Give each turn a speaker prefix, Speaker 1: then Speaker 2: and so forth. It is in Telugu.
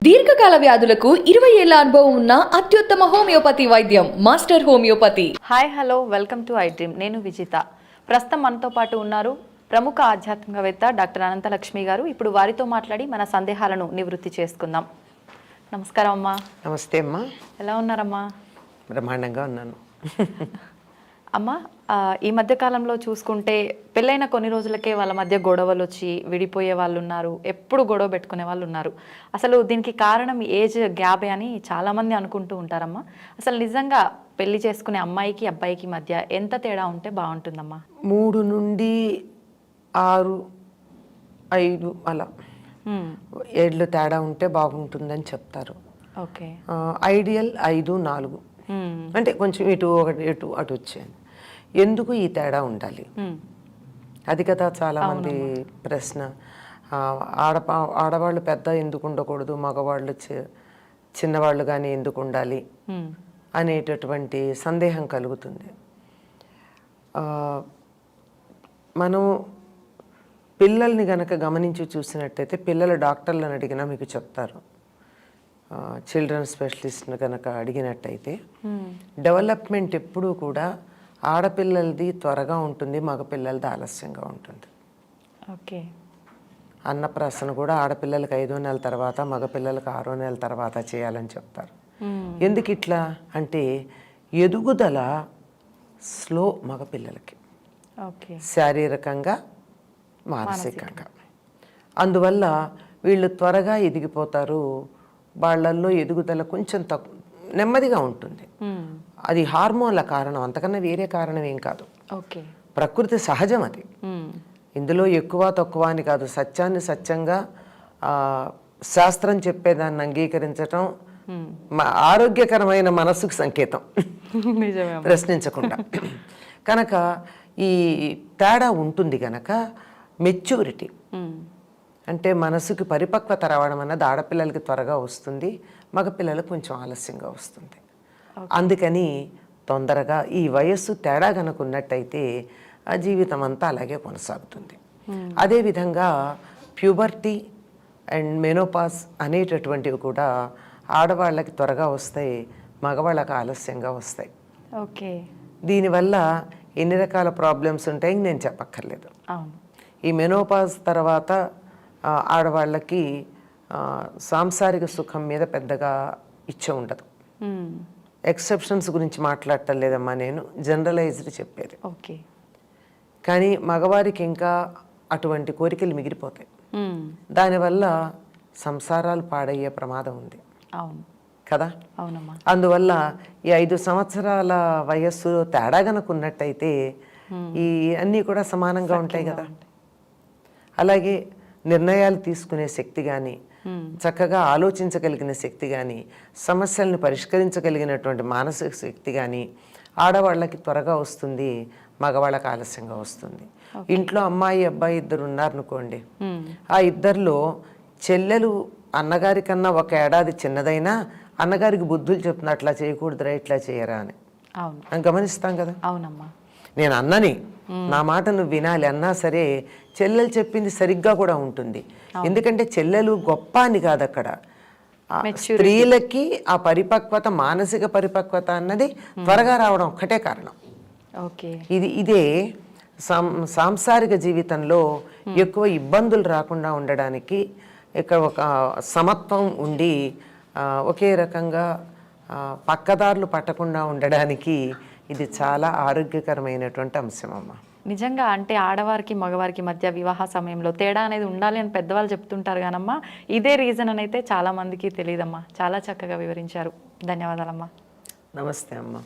Speaker 1: దీర్ఘకాల వ్యాధులకు 20 ఏళ్ల అనుభవం ఉన్న అత్యుత్తమ హోమియోపతి వైద్యం master homeopathy.
Speaker 2: Hi hello welcome to I dream. నేను విజిత. ప్రస్తుతం మనతో పాటు ఉన్నారు ప్రముఖ ఆధ్యాత్మికవేత్త డాక్టర్ అనంతలక్ష్మి గారు. ఇప్పుడు వారితో మాట్లాడి మన సందేహాలను నివృత్తి చేసుకుందాం. నమస్కారం అమ్మా.
Speaker 3: నమస్తే అమ్మా.
Speaker 2: ఎలా ఉన్నారమ్మా?
Speaker 3: బ్రహ్మాండంగా ఉన్నాను.
Speaker 2: అమ్మ, ఈ మధ్య కాలంలో చూసుకుంటే పెళ్ళైన కొన్ని రోజులకే వాళ్ళ మధ్య గొడవలు వచ్చి విడిపోయే వాళ్ళు ఉన్నారు, ఎప్పుడు గొడవ పెట్టుకునే వాళ్ళు ఉన్నారు. అసలు దీనికి కారణం ఏజ్ గ్యాప్ అని చాలామంది అనుకుంటూ ఉంటారమ్మా. అసలు నిజంగా పెళ్లి చేసుకునే అమ్మాయికి అబ్బాయికి మధ్య ఎంత తేడా ఉంటే బాగుంటుందమ్మా?
Speaker 3: 3 నుండి 6, 5 అలా ఏళ్ళు తేడా ఉంటే బాగుంటుందని చెప్తారు.
Speaker 2: ఓకే.
Speaker 3: ఐడియల్ 5, 4 అంటే కొంచెం ఇటు ఒకటి ఇటు అటు వచ్చాను. ఎందుకు ఈ తేడా ఉండాలి? అది కదా చాలామంది ప్రశ్న. ఆడవాళ్ళు పెద్ద ఎందుకు ఉండకూడదు, మగవాళ్ళు చిన్నవాళ్ళు కానీ ఎందుకు ఉండాలి అనేటటువంటి సందేహం కలుగుతుంది. మనం పిల్లల్ని గనక గమనించి చూసినట్టయితే పిల్లల డాక్టర్లను అడిగినా మీకు చెప్తారు. చిల్డ్రన్ స్పెషలిస్ట్ని కనుక అడిగినట్టయితే డెవలప్మెంట్ ఎప్పుడూ కూడా ఆడపిల్లలది త్వరగా ఉంటుంది, మగపిల్లలది ఆలస్యంగా ఉంటుంది.
Speaker 2: ఓకే.
Speaker 3: అన్నప్రాసన కూడా ఆడపిల్లలకి 5వ నెల తర్వాత, మగపిల్లలకు 6వ నెల తర్వాత చేయాలని చెప్తారు. ఎందుకు ఇట్లా అంటే ఎదుగుదల స్లో మగపిల్లలకి, శారీరకంగా మానసికంగా. అందువల్ల వీళ్ళు త్వరగా ఎదిగిపోతారు. వాళ్ళల్లో ఎదుగుదల కొంచెం నెమ్మదిగా ఉంటుంది. అది హార్మోన్ల కారణం, అంతకన్నా వేరే కారణం ఏం కాదు.
Speaker 2: ఓకే.
Speaker 3: ప్రకృతి సహజం అది. ఇందులో ఎక్కువ తక్కువ అని కాదు. సత్యాన్ని సత్యంగా, శాస్త్రం చెప్పేదాన్ని అంగీకరించటం ఆరోగ్యకరమైన మనస్సుకు సంకేతం, ప్రశ్నించకుండా. కనుక ఈ తేడా ఉంటుంది కనుక మెచ్యూరిటీ అంటే మనసుకి పరిపక్వత రావడం అన్నది ఆడపిల్లలకి త్వరగా వస్తుంది, మగపిల్లలకు కొంచెం ఆలస్యంగా వస్తుంది. అందుకని తొందరగా ఈ వయస్సు తేడా కనుక ఉన్నట్టయితే ఆ జీవితం అంతా అలాగే కొనసాగుతుంది. అదేవిధంగా ప్యూబర్టీ అండ్ మెనోపాస్ అనేటటువంటివి కూడా ఆడవాళ్ళకి త్వరగా వస్తాయి, మగవాళ్ళకి ఆలస్యంగా వస్తాయి.
Speaker 2: ఓకే.
Speaker 3: దీనివల్ల ఎన్ని రకాల ప్రాబ్లమ్స్ ఉంటాయి నేను చెప్పక్కర్లేదు. ఈ మెనోపాస్ తర్వాత ఆడవాళ్ళకి సాంసారిక సుఖం మీద పెద్దగా ఇచ్చ ఉండదు. ఎక్సెప్షన్స్ గురించి మాట్లాడటం లేదమ్మా, నేను జనరలైజ్డ్ చెప్పేది.
Speaker 2: ఓకే.
Speaker 3: కానీ మగవారికి ఇంకా అటువంటి కోరికలు మిగిలిపోతాయి. దానివల్ల సంసారాలు పాడయ్యే ప్రమాదం ఉంది.
Speaker 2: అవును
Speaker 3: కదా.
Speaker 2: అవునమ్మా.
Speaker 3: అందువల్ల ఈ 5 సంవత్సరాల వయస్సు తేడా గనక ఉన్నట్టయితే ఈ అన్నీ కూడా సమానంగా ఉంటాయి కదా. అలాగే నిర్ణయాలు తీసుకునే శక్తి కానీ, చక్కగా ఆలోచించగలిగిన శక్తి కానీ, సమస్యలను పరిష్కరించగలిగినటువంటి మానసిక శక్తి కానీ ఆడవాళ్ళకి త్వరగా వస్తుంది, మగవాళ్ళకి ఆలస్యంగా వస్తుంది. ఇంట్లో అమ్మాయి అబ్బాయి 2 ఉన్నారనుకోండి, ఆ 2లో చెల్లెలు అన్నగారి కన్నా 1 ఏడాది చిన్నదైనా అన్నగారికి బుద్ధులు చెప్తున్నా, అట్లా చేయకూడదురా, ఇట్లా చేయరా అని. మనం గమనిస్తాం కదా.
Speaker 2: అవునమ్మా.
Speaker 3: నేను అన్నని, నా మాట నువ్వు వినాలి అన్నా సరే చెల్లెలు చెప్పింది సరిగ్గా కూడా ఉంటుంది. ఎందుకంటే చెల్లెలు గొప్ప అని కాదు అక్కడ. స్త్రీలకి ఆ పరిపక్వత, మానసిక పరిపక్వత అన్నది త్వరగా రావడం ఒక్కటే కారణం. ఇదే సాంసారిక జీవితంలో ఎక్కువ ఇబ్బందులు రాకుండా ఉండడానికి, ఇక్కడ ఒక సమత్వం ఉండి ఒకే రకంగా పక్కదారులు పట్టకుండా ఉండడానికి ఇది చాలా ఆరోగ్యకరమైనటువంటి అంశం అమ్మ.
Speaker 2: నిజంగా అంటే ఆడవారికి మగవారికి మధ్య వివాహ సమయంలో తేడా అనేది ఉండాలి అని పెద్దవాళ్ళు చెప్తుంటారు కానమ్మా, ఇదే రీజన్ అని అయితే చాలా మందికి తెలియదమ్మా. చాలా చక్కగా వివరించారు. ధన్యవాదాలమ్మా.
Speaker 3: నమస్తే అమ్మ.